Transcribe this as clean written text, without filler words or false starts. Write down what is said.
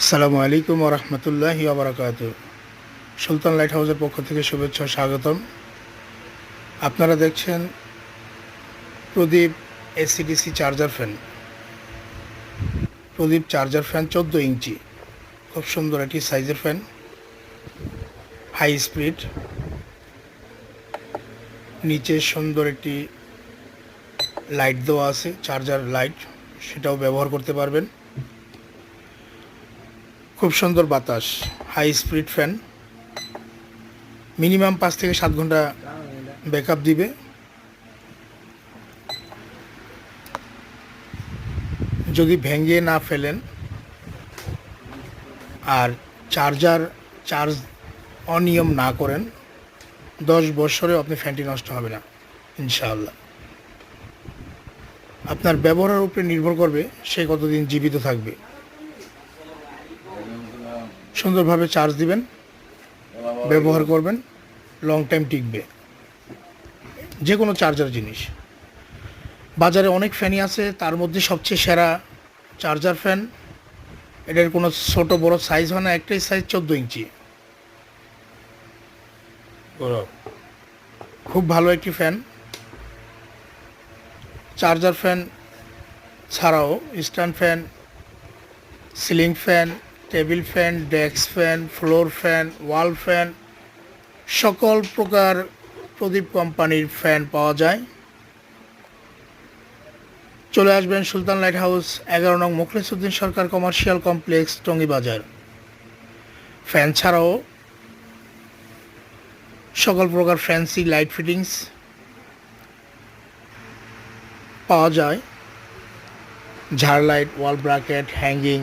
আসসালামু আলাইকুম ওয়া রাহমাতুল্লাহি ওয়া বারাকাতুহু। সুলতান লাইট হাউসের পক্ষ থেকে শুভেচ্ছা ও স্বাগতম। আপনারা দেখছেন প্রদীপ এসিডিসি চার্জার ফ্যান। প্রদীপ চার্জার ফ্যান 14 ইঞ্চি, খুব সুন্দর একটি সাইজের ফ্যান, হাই স্পিড। নিচে সুন্দর একটি লাইট দেওয়া আছে, চার্জার লাইট, সেটাও ব্যবহার করতে পারবেন। খুব সুন্দর বাতাস, হাই স্পিড ফ্যান, মিনিমাম 5 থেকে 7 ঘন্টা ব্যাকআপ দিবে। যদি ভেঙে না ফেলেন আর চার্জ অনিয়ম না করেন, 10 বছরেও আপনি ফ্যানটি নষ্ট হবে না ইনশাআল্লাহ। আপনার ব্যবহারের উপরে নির্ভর করবে সে কতদিন জীবিত থাকবে। সুন্দরভাবে চার্জ দিবেন, ব্যবহার করবেন, লং টাইম টিকবে যে কোনো চার্জার জিনিস। বাজারে অনেক ফ্যানই আছে, তার মধ্যে সবচেয়ে সেরা চার্জার ফ্যান। এটার কোনো ছোট বড় সাইজ হয় না, একটাই সাইজ 14 ইঞ্চি। খুব ভালো একটি ফ্যান। চার্জার ফ্যান ছাড়াও stand fan, ceiling fan, table fan, desk fan, floor fan, ওয়াল ফ্যান, সকল প্রকার প্রদীপ কোম্পানির ফ্যান পাওয়া যায়। চলে আসবেন সুলতান লাইট হাউস, 11 নং মুখলেছউদ্দিন সরকার কমার্শিয়াল কমপ্লেক্স, টঙ্গী বাজার। ফ্যান ছাড়াও সকল প্রকার ফ্যান্সি লাইট ফিটিংস পাওয়া যায়। ঝাড় লাইট, ওয়াল ব্র্যাকেট, হ্যাঙ্গিং,